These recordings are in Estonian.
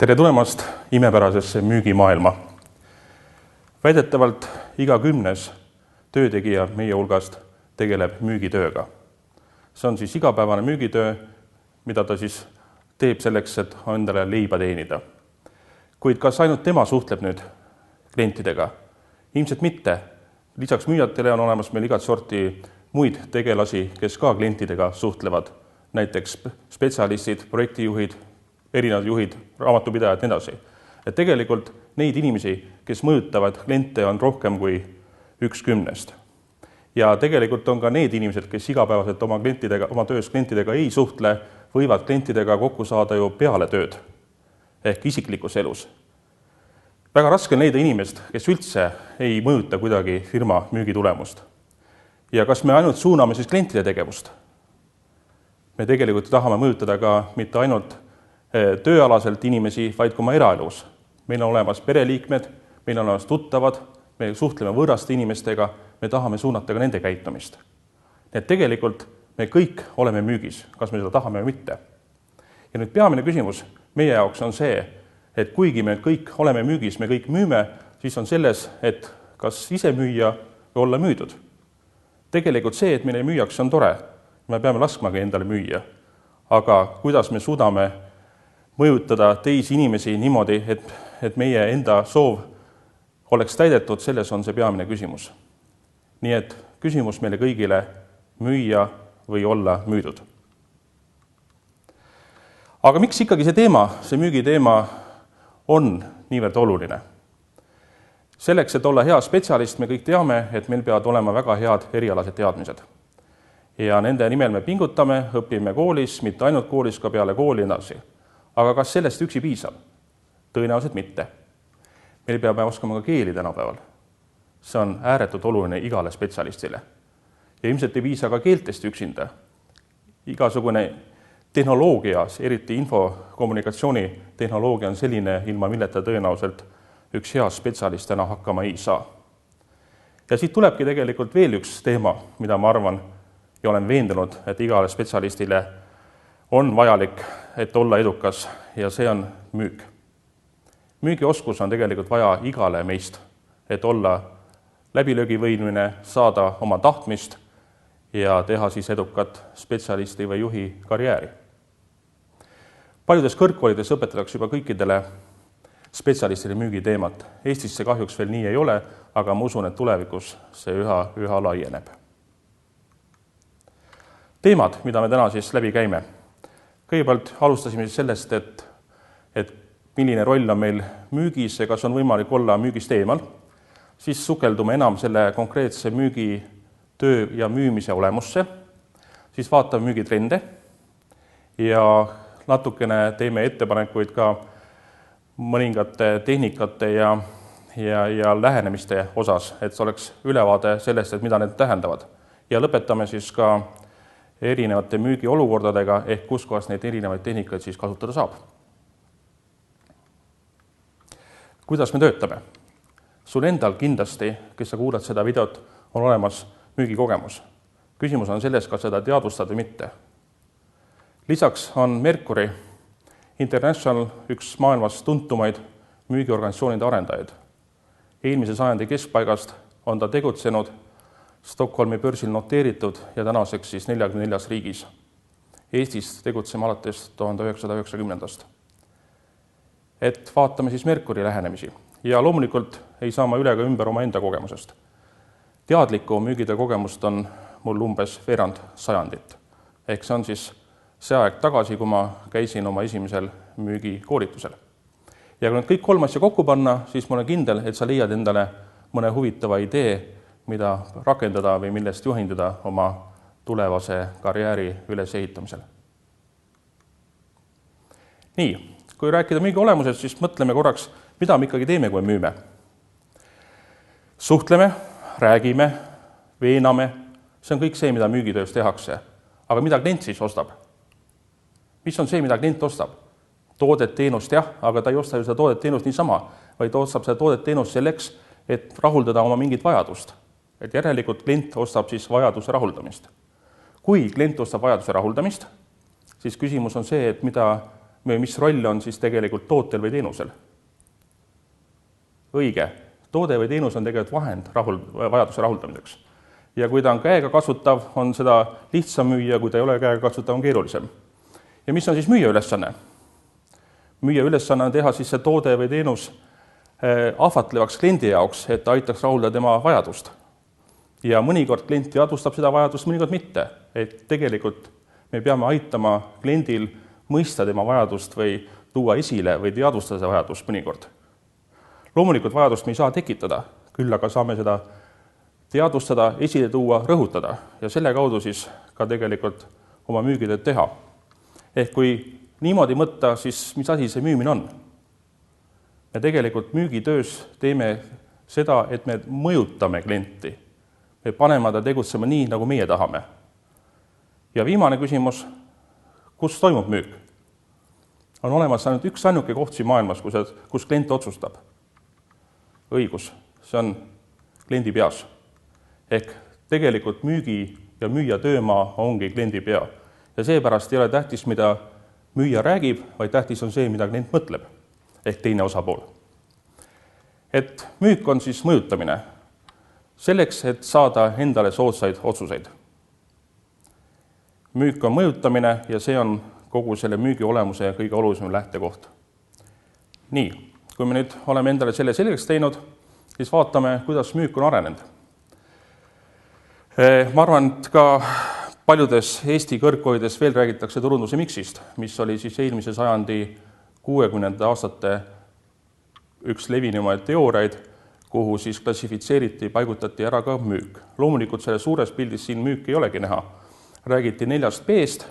Tere tulemast imepärasesse müügimaailma. Väidetavalt iga 10. töötegija meie hulgast tegeleb müügitööga. See on siis igapäevane müügitöö, mida ta siis teeb selleks, et endale leiba teenida. Kuid kas ainult tema suhtleb nüüd klientidega? Ilmselt mitte. Lisaks müüjatele on olemas meil igat sorti muid tegelasi, kes ka klientidega suhtlevad. Näiteks spetsialistid, projektijuhid, erinevad juhid, raamatupidajad, nii. Et tegelikult neid inimesi, kes mõjutavad kliente, on rohkem kui 1/10. Ja tegelikult on ka need inimesed, kes igapäevaselt oma töös klientidega ei suhtle, võivad klientidega kokku saada ju peale tööd ehk isiklikus elus. Väga raske on leida inimest, kes üldse ei mõjuta kuidagi firma müügitulemust. Ja kas me ainult suuname siis klientide tegevust? Me tegelikult tahame mõjutada ka mitte ainult tööalaselt inimesi, vaid ka oma eraelus. Meil on olemas pereliikmed, meil on olemas tuttavad, me suhtleme võõraste inimestega, me tahame suunata ka nende käitumist. Nii et tegelikult me kõik oleme müügis, kas me seda tahame või mitte. Ja nüüd peamine küsimus meie jaoks on see, et kuigi me kõik oleme müügis, me kõik müüme, siis on selles, et kas ise müüa või olla müüdud. Tegelikult see, et meile müüjaks on tore, me peame laskmagi endale müüa. Aga kuidas me suudame mõjutada teisi inimesi niimoodi, et meie enda soov oleks täidetud, selles on see peamine küsimus. Nii et küsimus meile kõigile müüa või olla müüdud. Aga miks ikkagi see müügiteema on niivõrd oluline? Selleks, et olla hea spetsialist, me kõik teame, et meil peavad olema väga head erialased teadmised. Ja nende nimel me pingutame, õpime koolis, mitte ainult koolis, ka peale kooli edasi. Aga kas sellest üksi piisab? Tõenäoliselt mitte. Meil peame oskama ka keeli tänapäeval. See on ääretult oluline igale spetsialistile. Ja ilmselt ei piisa ka keeltest üksinda. Igasugune tehnoloogias, eriti infokommunikatsiooni tehnoloogia on selline, ilma milleta tõenäoliselt üks hea spetsialist täna hakkama ei saa. Ja siit tulebki tegelikult veel üks teema, mida ma arvan ja olen veendunud, et igale spetsialistile on vajalik, et olla edukas, ja see on müük. Müügioskus on tegelikult vaja igale meist, et olla läbilöögivõimeline, saada oma tahtmist ja teha siis edukat spetsialisti või juhi karjääri. Paljudes kõrgkoolides õpetatakse juba kõikidele spetsialistile müügiteemat. Eestis see kahjuks veel nii ei ole, aga ma usun, et tulevikus see üha laieneb. Teemad, mida me täna siis läbi käime. Kõigepealt alustasime sellest, et milline roll on meil müügis ja kas on võimalik olla müügist eemal. Siis sukeldume enam selle konkreetse müügitöö ja müümise olemusse. Siis vaatame müügitrende ja natukene teeme ettepanekuid ka mõningate tehnikate ja lähenemiste osas, et see oleks ülevaade sellest, et mida need tähendavad. Ja lõpetame siis ka erinevate müügiolukordadega ehk kus kohas neid erinevaid tehnikaid siis kasutada saab. Kuidas me töötame? Sul endal kindlasti, kes sa kuulad seda videot, on olemas müügikogemus. Küsimus on selles, kas seda teadvustad või mitte. Lisaks on Mercury International üks maailmas tuntumaid müügiorganisatsioonide arendajaid. Eelmise sajandi keskpaigast on ta tegutsenud Stockholmi börsil noteeritud ja tänaseks siis 44 riigis. Eestis tegutseme alates 1990. Et vaatame siis Mercury lähenemisi. Ja loomulikult ei saa ma üle ka ümber oma enda kogemusest. Teadliku müügide kogemust on mul umbes veerand sajandit. Ehk see on siis see aeg tagasi, kui ma käisin oma esimesel müügikoolitusel. Ja kui need kõik 3 asja kokku panna, siis ma olen kindel, et sa leiad endale mõne huvitava idee, mida rakendada või millest juhinduda oma tulevase karjääri ülesehitamisel. Nii, kui rääkida müügi olemusest, siis mõtleme korraks, mida me ikkagi teeme, kui müüme. Suhtleme, räägime, veename, see on kõik see, mida müügitöös tehakse. Aga mida klient siis ostab? Mis on see, mida klient ostab? Toodet, teenust, jah, aga ta ei osta ju seda toodet, teenust niisama, vaid ostab seda toodet, teenust selleks, et rahuldada oma mingit vajadust. Et järelikult klient ostab siis vajaduse rahuldamist. Kui klient ostab vajaduse rahuldamist, siis küsimus on see, et mida või mis roll on siis tegelikult tootel või teenusel? Õige, toode või teenus on tegelikult vahend vajaduse rahuldamiseks. Ja kui ta on käega kasutav, on seda lihtsam müüa, kui ta ei ole käega kasutav, on keerulisem. Ja mis on siis müüja ülesanne? Müüja ülesanne on teha siis see toode või teenus ahvatlevaks kliendi jaoks, et ta aitaks rahuldada tema vajadust. Ja mõnikord klient teadvustab seda vajadust, mõnikord mitte. Et tegelikult me peame aitama kliendil mõista tema vajadust või tuua esile või teadvustada seda vajadust mõnikord. Loomulikult vajadust me ei saa tekitada, küll aga saame seda teadvustada, esile tuua, rõhutada ja selle kaudu siis ka tegelikult oma müügitööd teha. Ehk kui niimoodi mõtta, siis mis asi see müümine on? Me tegelikult müügitöös teeme seda, et me mõjutame klienti. Me paneme ta tegutsema nii, nagu meie tahame. Ja viimane küsimus, kus toimub müük? On olemas ainult üks ainuke koht siin maailmas, kus klient otsustab. Õigus, see on kliendi peas. Ehk tegelikult müügi ja müüja töömaa ongi kliendi pea. Ja seepärast ei ole tähtis, mida müüja räägib, vaid tähtis on see, mida klient mõtleb. Ehk teine osapool. Et müük on siis mõjutamine. Selleks, et saada endale soodsaid otsuseid. Müük on mõjutamine ja see on kogu selle müügi olemuse kõige olulisem lähtekoht. Nii, kui me nüüd oleme endale selle selgeks teinud, siis vaatame, kuidas müük on arenenud. Ma arvan, et ka paljudes Eesti kõrgkoolides veel räägitakse turunduse miksist, mis oli siis eelmise sajandi 60. aastate üks levinumaid teooriaid, kuhu siis klassifitseeriti, paigutati ära ka müük. Loomulikult selle suures pildis siin müük ei olegi näha. Räägiti 4 P-st,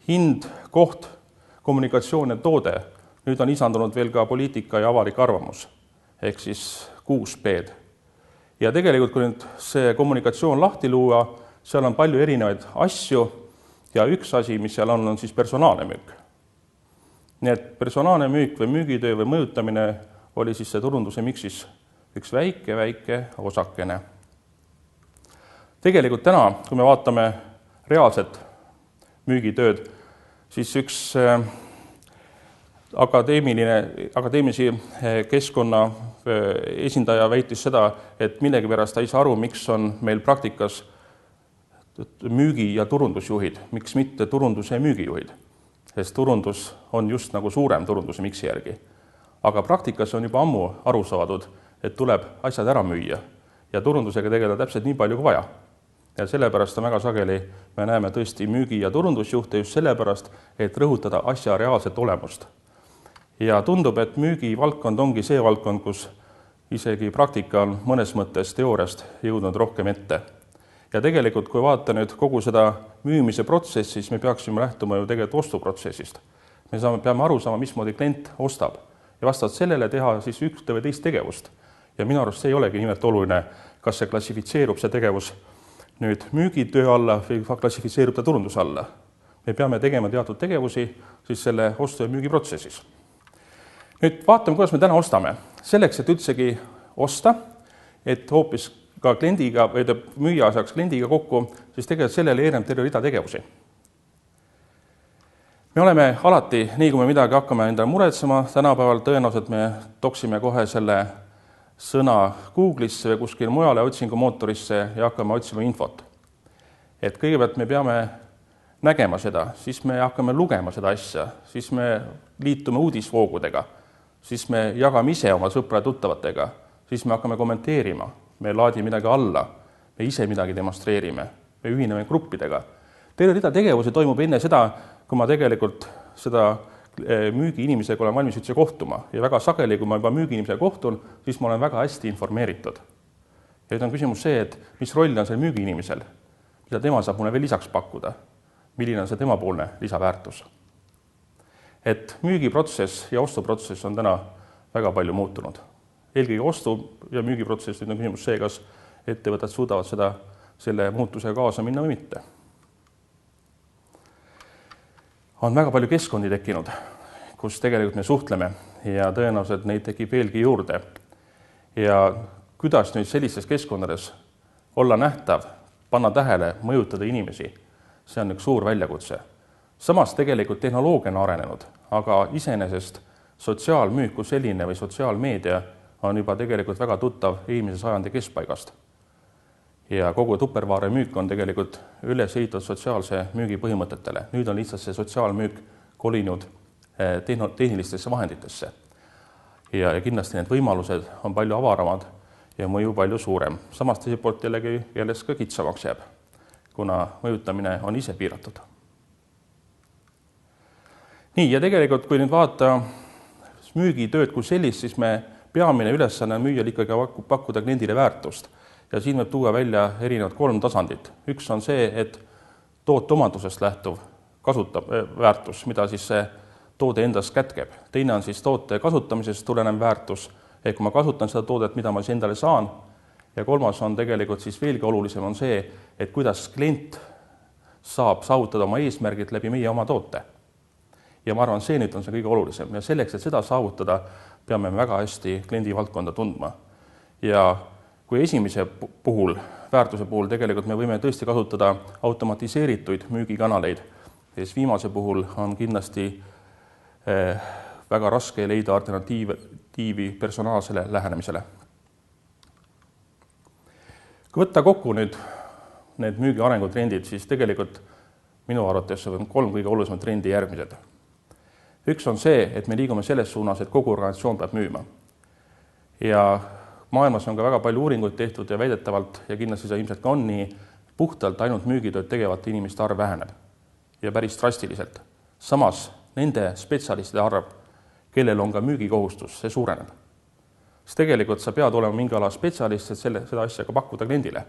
hind, koht, kommunikatsioon ja toode. Nüüd on isandunud veel ka poliitika ja avalik arvamus, ehk siis 6 P-d. Ja tegelikult, kui nüüd see kommunikatsioon lahti luua, seal on palju erinevaid asju ja üks asi, mis seal on siis personaalne müük. Nii et personaalne müük või müügitöö või mõjutamine oli siis see turunduse miksis üks väike osakene. Tegelikult täna, kui me vaatame reaalset müügitööd, siis üks akadeemilisi keskkonna esindaja väitis seda, et millegipärast ta ei saa aru, miks on meil praktikas müügi- ja turundusjuhid, miks mitte turunduse ja müügijuhid, sest turundus on just nagu suurem turunduse miksi järgi. Aga praktikas on juba ammu aru saadud, et tuleb asjad ära müüa ja turundusega tegeleda täpselt nii palju kui vaja. Ja sellepärast on väga sageli, me näeme tõesti müügi- ja turundusjuhte just sellepärast, et rõhutada asja reaalset olemust. Ja tundub, et müügivaldkond ongi see valdkond, kus isegi praktika on mõnes mõttes teooriast jõudnud rohkem ette. Ja tegelikult, kui vaata nüüd kogu seda müümise protsessi, siis me peaksime lähtuma ju tegelikult ostuprotsessist. Me peame aru saama, mismoodi klient ostab ja vastavalt sellele teha siis ühte või teist tegevust. Ja minu arust see ei olegi nimelt oluline, kas see klassifitseerub see tegevus nüüd müügitöö alla või klassifitseerub ta turunduse alla. Me peame tegema teatud tegevusi siis selle ostu- ja müügiprotsessis. Nüüd vaatame, kuidas me täna ostame. Selleks, et üldsegi osta, et hoopis ka kliendiga või müüja saaks kliendiga kokku, siis tegelikult sellele eelneb terve rida tegevusi. Me oleme alati, nii kui me midagi hakkame endale muretsema, tänapäeval tõenäoliselt me toksime kohe selle sõna Google'isse või kuskil mujale otsingumootorisse ja hakkame otsima infot. Et kõigepealt me peame nägema seda, siis me hakkame lugema seda asja, siis me liitume uudisvoogudega, siis me jagame ise oma sõpra ja tuttavatega, siis me hakkame kommenteerima, me laadime midagi alla, me ise midagi demonstreerime, me ühineme gruppidega. Terve rida tegevusi toimub enne seda, kui ma tegelikult seda müügiinimesega olen valmis üldse kohtuma. Ja väga sageli, kui ma juba müügiinimesega kohtun, siis ma olen väga hästi informeeritud. Ja nüüd on küsimus see, et mis roll on see müügiinimesel, mida tema saab mulle veel lisaks pakkuda, milline on see temapoolne lisaväärtus. Et müügiprotsess ja ostuprotsess on täna väga palju muutunud. Eelkõige ostu- ja müügiprotsess on küsimus see, kas ettevõtted suudavad selle muutusega kaasa minna või mitte. On väga palju keskkondi tekkinud, kus tegelikult me suhtleme ja tõenäoliselt neid tekib veelgi juurde. Ja kuidas nüüd sellistes keskkondades olla nähtav, panna tähele, mõjutada inimesi, see on üks suur väljakutse. Samas tegelikult tehnoloogia on arenenud, aga iseenesest sotsiaalmüük kui selline või sotsiaalmeedia on juba tegelikult väga tuttav eelmise sajandi keskpaigast. Ja kogu tupperware müük on tegelikult üles ehitatud sotsiaalse müügi põhimõtetele. Nüüd on lihtsalt see sotsiaalmüük kolinud tehnilistesse vahenditesse. Ja kindlasti need võimalused on palju avaramad ja mõju palju suurem. Samas teiselt poolt jällegi ka kitsamaks jääb, kuna mõjutamine on ise piiratud. Nii, ja tegelikult, kui nüüd vaata müügitööd kui sellist, siis me peamine ülesanne müüjal ikkagi pakkuda kliendile väärtust. Ja siin võib tuua välja erinevad 3 tasandit. Üks on see, et toote omadusest lähtuv kasutab väärtus, mida siis see toode endas kätkeb. Teine on siis toote kasutamisest tulenev väärtus, ehk kui ma kasutan seda toodet, mida ma siis endale saan. Ja 3. on tegelikult siis veelgi olulisem on see, et kuidas klient saab saavutada oma eesmärgid läbi meie oma toote. Ja ma arvan, see nüüd on see kõige olulisem. Ja selleks, et seda saavutada, peame väga hästi kliendi valdkonda tundma. Ja kui esimese puhul, väärtuse puhul tegelikult me võime tõesti kasutada automatiseerituid müügikanaleid, siis viimase puhul on kindlasti väga raske leida alternatiivi personaalsele lähenemisele. Kui võtta kokku nüüd need müügi arengutrendid, siis tegelikult minu arvates on 3 kõige olulisemat trendi järgmised. Üks on see, et me liigume selles suunas, et kogu organisatsioon peab müüma. Ja maailmas on ka väga palju uuringuid tehtud ja väidetavalt, ja kindlasti see ilmselt ka on nii, puhtalt ainult müügitööd tegevate inimeste arv väheneb ja päris drastiliselt. Samas nende spetsialistide arv, kellel on ka müügikohustus, see suureneb. Sest tegelikult sa pead olema mingi ala spetsialist, et seda asja ka pakkuda kliendile.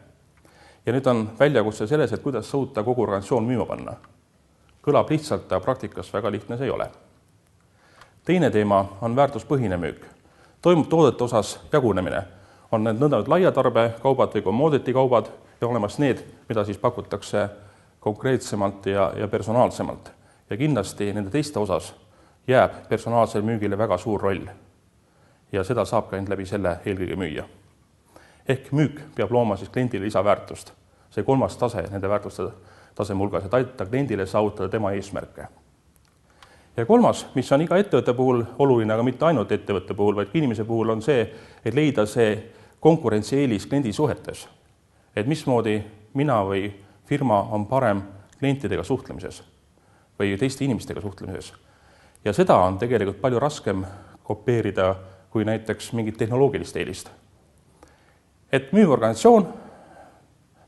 Ja nüüd on väljakutse selles, et kuidas suuta kogu organisatsioon müüma panna. Kõlab lihtsalt, aga praktikas väga lihtne see ei ole. Teine teema on väärtuspõhine müük. Toimub toodete osas jagunemine. On need nõnda laiatarbekaubad või commodity kaubad ja olemas need, mida siis pakutakse konkreetsemalt ja personaalsemalt. Ja kindlasti nende teiste osas jääb personaalsel müügile väga suur roll. Ja seda saab ka end läbi selle eelkõige müüa. Ehk müük peab looma siis kliendile lisaväärtust. See 3. tase nende väärtuste taseme hulgas, et aidata kliendile saavutada tema eesmärke. Ja 3., mis on iga ettevõtte puhul oluline, aga mitte ainult ettevõtte puhul, vaid inimese puhul on see, et leida see konkurentsieelis kliendi suhetes. Et mismoodi mina või firma on parem klientidega suhtlemises või teiste inimestega suhtlemises. Ja seda on tegelikult palju raskem kopeerida kui näiteks mingit tehnoloogilist eelist. Et müüvorganisatsioon,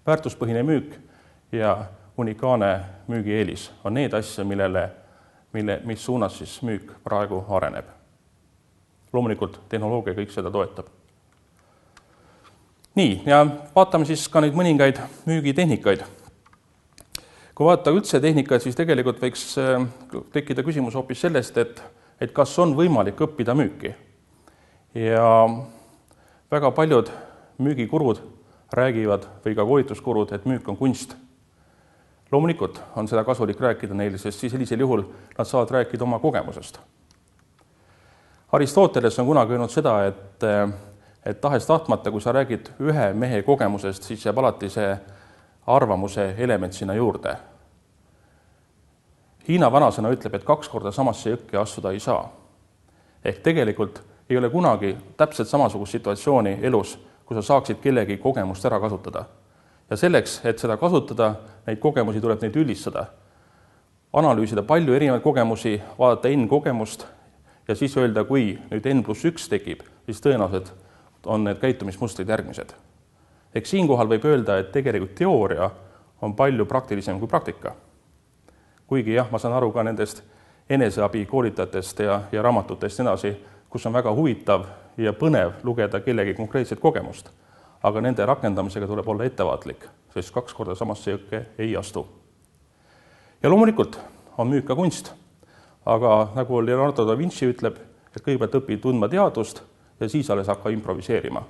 väärtuspõhine müük ja unikaalne müügieelis on need asja, mis suunas siis müük praegu areneb. Loomulikult tehnoloogia kõik seda toetab. Nii, ja vaatame siis ka neid mõningaid müügitehnikaid. Kui vaata üldse tehnikaid, siis tegelikult võiks tekkida küsimus hoopis sellest, et kas on võimalik õppida müüki. Ja väga paljud müügikurud räägivad või ka koolituskurud, et müük on kunst. Loomulikult on seda kasulik rääkida neile, sest siis sellisel juhul nad saavad rääkida oma kogemusest. Aristoteles on kunagi öelnud seda, et tahes tahtmata, kui sa räägid ühe mehe kogemusest, siis jääb alati see arvamuse element sinna juurde. Hiina vanasõna ütleb, et 2 korda samasse jõkke astuda ei saa. Ehk tegelikult ei ole kunagi täpselt samasugust situatsiooni elus, kui sa saaksid kellegi kogemust ära kasutada. Ja selleks, et seda kasutada, neid kogemusi tuleb neid üldistada. Analüüsida palju erinevaid kogemusi, vaadata N-kogemust ja siis öelda, kui nüüd N+1 tekib, siis tõenäoliselt on need käitumismustrid järgmised. Ehk siinkohal võib öelda, et tegelikult teooria on palju praktilisem kui praktika. Kuigi jah, ma saan aru ka nendest eneseabi koolitajatest ja raamatutest edasi, kus on väga huvitav ja põnev lugeda kellegi konkreetset kogemust. Aga nende rakendamisega tuleb olla ettevaatlik, sest 2 korda samasse jõkke ei astu. Ja loomulikult on müük ka kunst, aga nagu Leonardo da Vinci ütleb, et kõigepealt õpi tundma teadust ja siis alles hakka improviseerima.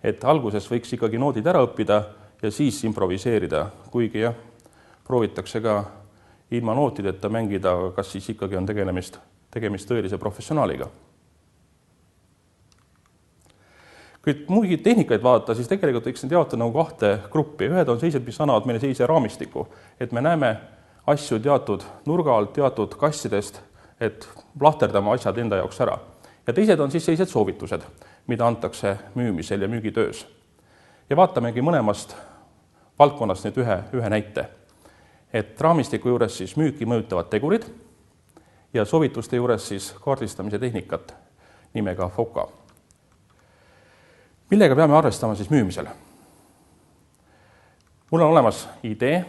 Et alguses võiks ikkagi noodid ära õppida ja siis improviseerida, kuigi jah, proovitakse ka ilma nootideta mängida, aga kas siis ikkagi on tegemist tõelise professionaaliga. Kui muid tehnikaid vaadata, siis tegelikult võiks need jaotada nagu 2 gruppi. Ühed on sellised, mis annavad meile sellise raamistiku, et me näeme asju teatud nurga alt, teatud kastidest, et lahterdama asjad enda jaoks ära. Ja teised on siis sellised soovitused, mida antakse müümisel ja müügitöös. Ja vaatamegi mõlemast valdkonnast nüüd ühe näite. Et raamistiku juures siis müüki mõjutavad tegurid ja soovituste juures siis kaardistamise tehnikat nimega FOCA. Millega peame arvestama siis müümisel? Mul on olemas idee,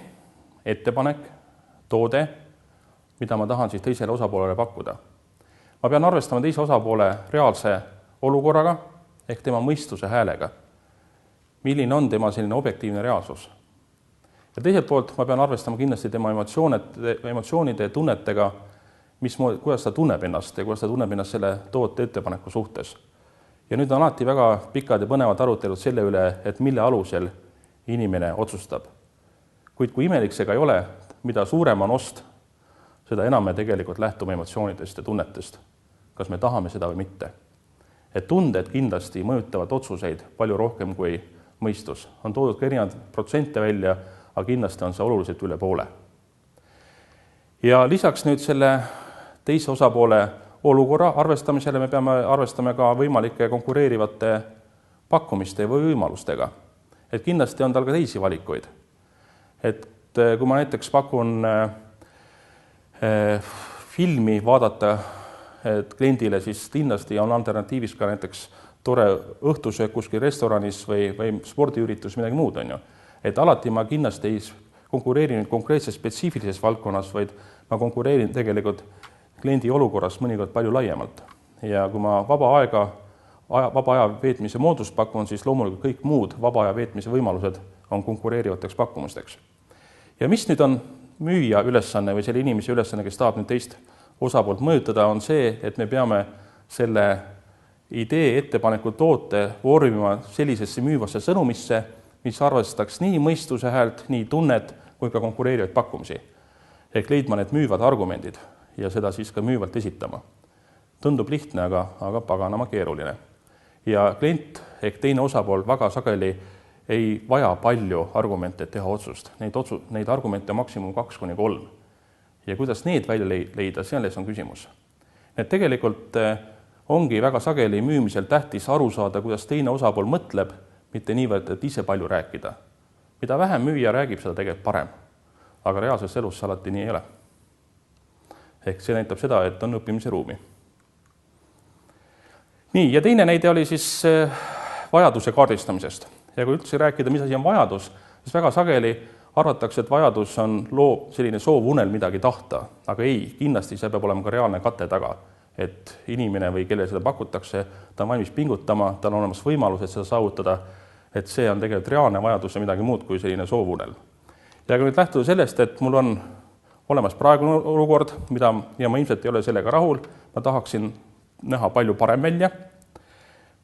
ettepanek, toode, mida ma tahan siis teisele osapoolele pakkuda. Ma pean arvestama teise osapoole reaalse olukorraga ehk tema mõistuse häälega. Milline on tema selline objektiivne reaalsus? Ja teiselt poolt ma pean arvestama kindlasti tema emotsioonide ja tunnetega, kuidas ta tunneb ennast ja kuidas ta tunneb ennast selle toote ettepaneku suhtes. Ja nüüd on alati väga pikad ja põnevad arutelud selle üle, et mille alusel inimene otsustab. Kuid kui imelik see ka ei ole, mida suurem on ost, seda enam me tegelikult lähtume emotsioonidest ja tunnetest, kas me tahame seda või mitte. Et tunded kindlasti mõjutavad otsuseid palju rohkem kui mõistus. On toodud ka erinevad protsente välja, aga kindlasti on see oluliselt üle poole. Ja lisaks nüüd selle teise osapoole olukorra arvestamisele me peame arvestama ka võimalike konkureerivate pakkumiste või võimalustega. Et kindlasti on tal ka teisi valikuid. Et kui ma näiteks pakun filmi vaadata kliendile, siis kindlasti on alternatiivis ka näiteks tore õhtusöök kuskil restoranis või spordiüritus, midagi muud on ju. Et alati ma kindlasti ei konkureeri konkreetses spetsiifilises valdkonnas, vaid ma konkureerin tegelikult kliendi olukorras mõnikord palju laiemalt. Ja kui ma vaba aja veetmise moodust pakun, siis loomulikult kõik muud vaba aja veetmise võimalused on konkureerivateks pakkumisteks. Ja mis nüüd on müüja ülesanne või selle inimese ülesanne, kes tahab nüüd teist osapoolt mõjutada, on see, et me peame selle idee, ettepaneku, toote vormima sellisesse müüvasse sõnumisse, mis arvestaks nii mõistuse häält, nii tunnet kui ka konkureerivaid pakkumisi. Ehk leidma need müüvad argumendid ja seda siis ka müüvalt esitama. Tundub lihtne, aga paganama keeruline. Ja klient ehk teine osapool väga sageli ei vaja palju argumente, et teha otsust. Neid argumente on maksimum 2-3. Ja kuidas need välja leida, selles on küsimus. Need tegelikult ongi väga sageli müümisel tähtis aru saada, kuidas teine osapool mõtleb, mitte niivõrd, et ise palju rääkida. Mida vähem müüja räägib, seda tegelikult parem. Aga reaalses elus see alati nii ei ole. Ehk see näitab seda, et on õppimise ruumi. Nii, ja teine näide oli siis vajaduse kaardistamisest. Ja kui üldse rääkida, mis asi on vajadus, siis väga sageli arvatakse, et vajadus on selline soov unel midagi tahta, aga ei, kindlasti see peab olema ka reaalne kate taga, et inimene või kelle seda pakutakse, ta on valmis pingutama, tal on olemas võimalused seda saavutada, et see on tegelikult reaalne vajadus ja midagi muud kui selline soovunel. Ja kui nüüd lähtuda sellest, et mul on olemas praegune olukord, ja ma ilmselt ei ole sellega rahul, ma tahaksin näha palju parem välja,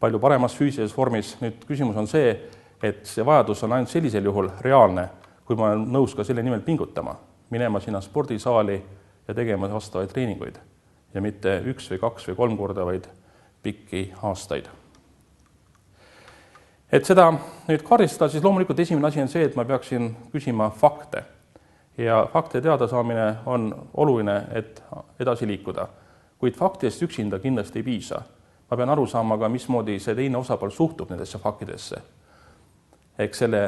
palju paremas füüsilises vormis. Nüüd küsimus on see, et see vajadus on ainult sellisel juhul reaalne, kui ma olen nõus ka selle nimel pingutama, minema sinna spordisaali ja tegema vastavaid treeninguid. Ja mitte 1 või 2 või 3 korda, vaid pikki aastaid. Et seda nüüd kaardistada, siis loomulikult esimene asi on see, et ma peaksin küsima fakte. Ja fakte teada saamine on oluline, et edasi liikuda. Kuid faktidest üksinda kindlasti ei piisa. Ma pean aru saama ka, mismoodi see teine osapool suhtub nendesse faktidesse. Ehk selle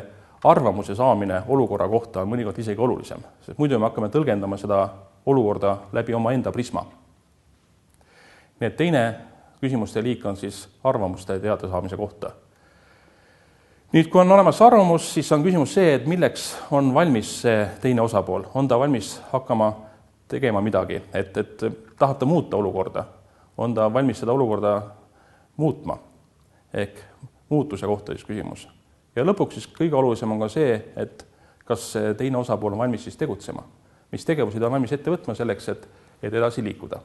arvamuse saamine olukorra kohta on mõnikord isegi olulisem, sest muidu me hakkame tõlgendama seda olukorda läbi oma enda prisma. Nii et teine küsimuste liik on siis arvamuste teada saamise kohta. Nüüd, kui on olemas arvamus, siis on küsimus see, et milleks on valmis see teine osapool. On ta valmis hakkama tegema midagi, et tahab ta muuta olukorda. On ta valmis seda olukorda muutma, ehk muutuse kohta siis küsimus. Ja lõpuks siis kõige olulisem on ka see, et kas teine osapool on valmis siis tegutsema. Mis tegevusi ta on valmis ette võtma selleks, et edasi liikuda.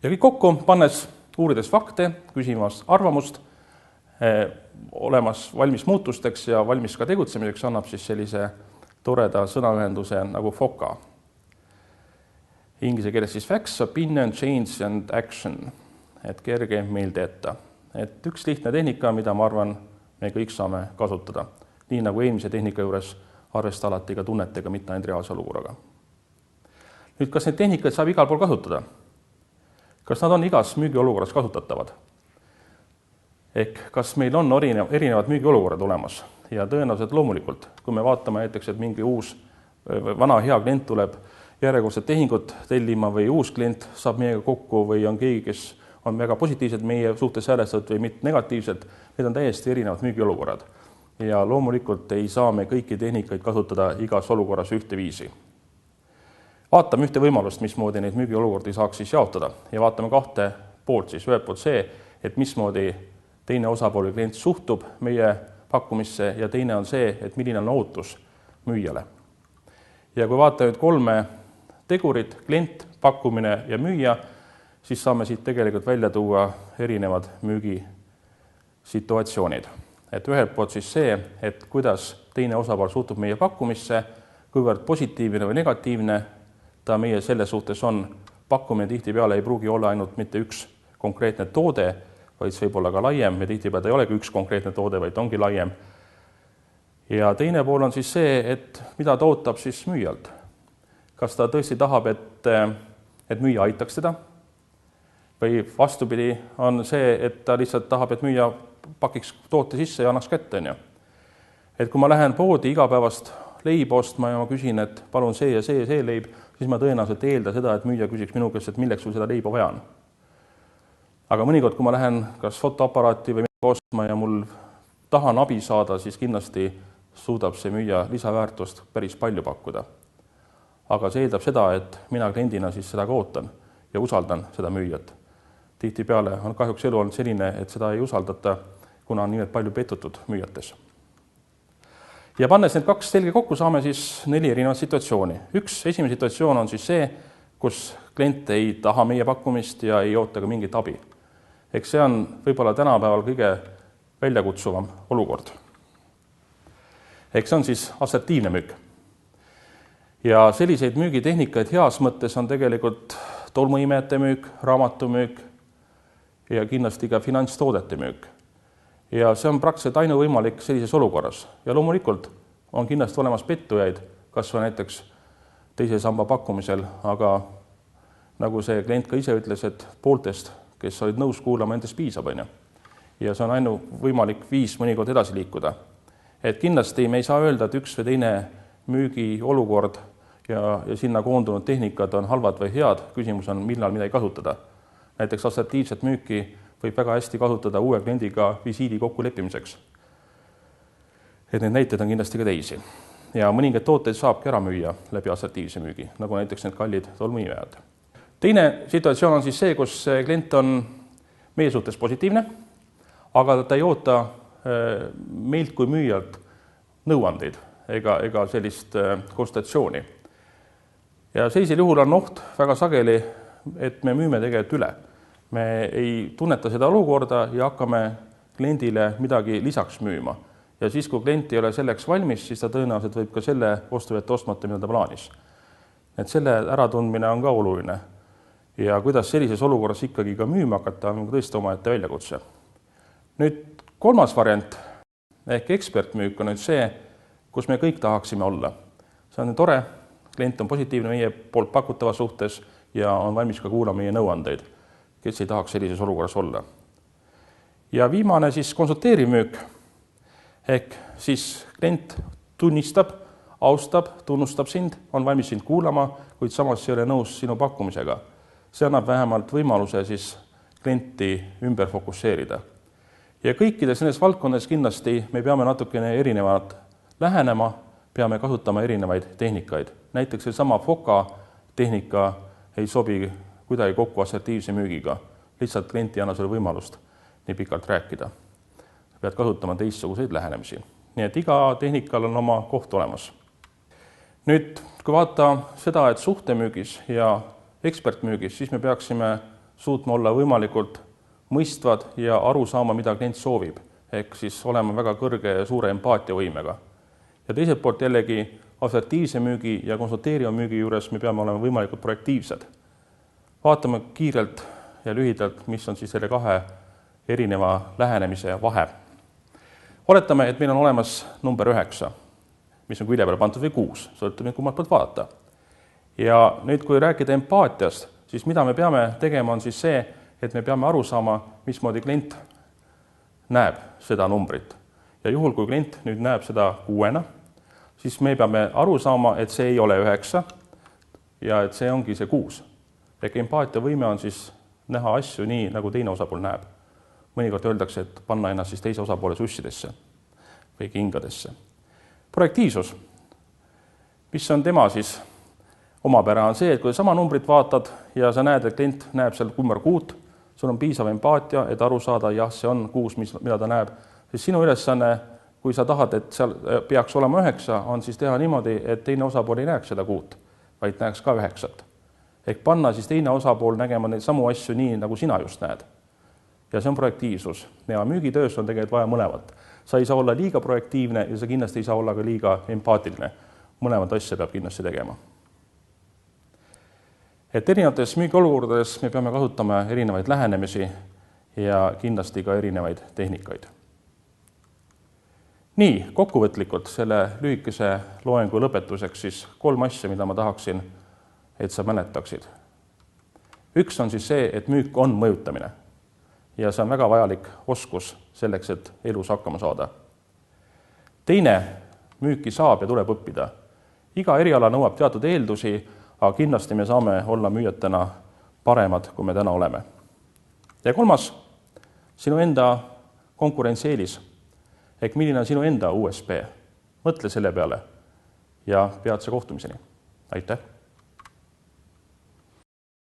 Ja kõik kokku pannes, uurides fakte, küsimas arvamust, olemas valmis muutusteks ja valmis ka tegutsemiseks, annab siis sellise toreda sõnaühenduse nagu FOCA. Inglise keeles siis facts, opinion, change and action. Et kerge meelde jätta. Et üks lihtne tehnika, mida ma arvan, me kõik saame kasutada. Nii nagu eelmise tehnika juures arvesta alati ka tunnetega, mitte ainult reaalse olukorraga. Nüüd, kas neid tehnikaid saab igal pool kasutada? Kas nad on igas müügiolukorras kasutatavad? Ehk kas meil on erinevad müügiolukorrad olemas? Ja tõenäoliselt loomulikult, kui me vaatame näiteks, et mingi uus vana hea klient tuleb järjekordset tehingut tellima või uus klient saab meiega kokku või on keegi, kes on väga positiivsed meie suhtes häälestatud või mitte negatiivsed, need on täiesti erinevad müügiolukorrad. Ja loomulikult ei saa me kõiki tehnikaid kasutada igas olukorras ühteviisi. Vaatame ühte võimalust, mismoodi neid müügiolukordi saaks siis jaotada ja vaatame kahte poolt siis. Ühelt poolt see, et mismoodi teine osapool või klient suhtub meie pakkumisse ja teine on see, et milline on ootus müüjale. Ja kui vaata nüüd 3 tegurit, klient, pakkumine ja müüja, siis saame siit tegelikult välja tuua erinevad müügisituatsioonid. Et ühelt poolt siis see, et kuidas teine osapool suhtub meie pakkumisse, kuivõrd positiivne või negatiivne ta meie selles suhtes on. Pakkumine tihtipeale ei pruugi olla ainult mitte üks konkreetne toode, vaid see võib olla ka laiem ja tihtipeale ei olegi üks konkreetne toode, vaid ongi laiem. Ja teine pool on siis see, et mida ta ootab siis müüjalt. Kas ta tõesti tahab, et müüja aitaks teda? Või vastupidi on see, et ta lihtsalt tahab, et müüja pakiks toote sisse ja annaks kätte. Et kui ma lähen poodi igapäevast leiba ostma ja ma küsin, et palun see ja see leib, siis ma tõenäoliselt eelda seda, et müüja küsiks minu käest, et milleks sul seda leiba vaja on. Aga mõnikord, kui ma lähen kas fotoaparaati või midagi ostma ja mul tahan abi saada, siis kindlasti suudab see müüja lisaväärtust päris palju pakkuda. Aga see eeldab seda, et mina kliendina siis seda ka ootan ja usaldan seda müüjat. Tihtipeale on kahjuks elu olnud selline, et seda ei usaldata, kuna on nimelt palju petutud müüjates. Ja pannes need 2 selge kokku, saame siis 4 erinevat situatsiooni. Esimene situatsioon on siis see, kus klient ei taha meie pakkumist ja ei oota ka mingit abi. Eks see on võib-olla tänapäeval kõige väljakutsuvam olukord. Eks see on siis assertiivne müük. Ja selliseid müügitehnikaid heas mõttes on tegelikult tolmuimejate müük, raamatumüük ja kindlasti ka finantstoodete müük. Ja see on praktiliselt ainuvõimalik sellises olukorras. Ja loomulikult on kindlasti olemas pettujaid, kas või näiteks teise samba pakkumisel, aga nagu see klient ka ise ütles, et pooltest, kes olid nõus kuulama, endast piisab. Ja see on ainuvõimalik viis mõnikord edasi liikuda. Et kindlasti me ei saa öelda, et üks või teine müügiolukord ja sinna koondunud tehnikad on halvad või head. Küsimus on, millal midagi kasutada. Näiteks assertiivset müüki võib väga hästi kasutada uue kliendiga visiidi kokkuleppimiseks. Et need näited on kindlasti ka teisi. Ja mõningaid tooteid saabki ära müüa läbi assertiivse müügi, nagu näiteks need kallid tolmuimejad. Teine situatsioon on siis see, kus klient on meie suhtes positiivne, aga ta ei oota meilt kui müüjalt nõuandeid ega sellist konsultatsiooni. Ja sellisel juhul on oht väga sageli, et me müüme tegelikult üle. Me ei tunneta seda olukorda ja hakkame kliendile midagi lisaks müüma. Ja siis, kui klient ei ole selleks valmis, siis ta tõenäoliselt võib ka selle ostu jätta ostmata, mida ta plaanis. Et selle äratundmine on ka oluline. Ja kuidas sellises olukorras ikkagi ka müüma hakata, on tõesti omaette väljakutse. Nüüd 3. variant ehk ekspertmüük on nüüd see, kus me kõik tahaksime olla. See on tore, klient on positiivne meie poolt pakutava suhtes ja on valmis ka kuulama meie nõuandeid, kes ei tahaks sellises olukorras olla. Ja viimane siis konsulteeriv müük ehk siis klient tunnistab, austab, tunnustab sind, on valmis sind kuulama, kuid samas ei ole nõus sinu pakkumisega. See annab vähemalt võimaluse siis klienti ümber fokusseerida. Ja kõikides nendes valdkondades kindlasti me peame natukene erinevad lähenema, peame kasutama erinevaid tehnikaid. Näiteks see sama FOCA tehnika ei sobi kuidagi kokku assertiivse müügiga. Lihtsalt klienti anna sulle võimalust nii pikalt rääkida. Pead kasutama teistsuguseid lähenemisi. Nii et iga tehnikal on oma koht olemas. Nüüd, kui vaata seda, et suhtemüügis ja ekspertmüügis, siis me peaksime suutma olla võimalikult mõistvad ja aru saama, mida klient soovib. Ehk siis olema väga kõrge ja suure empaatiavõimega. Ja teiselt poolt jällegi assertiivse müügi ja konsulteeriva müügi juures me peame olema võimalikult projektiivsed. Vaatame kiirelt ja lühidalt, mis on siis selle 2 erineva lähenemise vahe. Oletame, et meil on olemas number 9. mis on külje peale pandud, või 6, sõltub nüüd kummalt poolt vaadata. Ja nüüd, kui rääkida empaatiast, siis mida me peame tegema, on siis see, et me peame aru saama, mismoodi klient näeb seda numbrit. Ja juhul, kui klient nüüd näeb seda 6-na, siis me peame aru saama, et see ei ole 9 ja et see ongi see 6. Ehk empaatia võime on siis näha asju nii, nagu teine osapool näeb. Mõnikord öeldakse, et panna ennast siis teise osapoole sussidesse või kingadesse. Projektiivsus, mis on tema siis omapära, on see, et kui sama numbrit vaatad ja sa näed, et klient näeb seal number 6, sul on piisav empaatia, et aru saada, jah, see on 6, mida ta näeb, siis sinu ülesanne, kui sa tahad, et seal peaks olema 9, on siis teha niimoodi, et teine osapool ei näeks seda 6, vaid näeks ka 9. Ehk panna siis teine osapool nägema neid samu asju nii, nagu sina just näed. Ja see on projektiivsus. Ja müügitöös on tegelikult vaja mõlemat. Sa ei saa olla liiga projektiivne ja sa kindlasti ei saa olla ka liiga empaatiline. Mõlemat asja peab kindlasti tegema. Et erinevates müügiolukordades me peame kasutama erinevaid lähenemisi ja kindlasti ka erinevaid tehnikaid. Nii, kokkuvõtlikult selle lühikese loengu lõpetuseks siis 3 asja, mida ma tahaksin, et sa mäletaksid. Üks on siis see, et müük on mõjutamine ja see on väga vajalik oskus selleks, et elus hakkama saada. Teine, müüki saab ja tuleb õppida. Iga eriala nõuab teatud eeldusi, aga kindlasti me saame olla müüjatena paremad, kui me täna oleme. Ja 3, sinu enda konkurentsieelis. Ehk milline on sinu enda USP? Mõtle selle peale ja peatse kohtumiseni. Aitäh!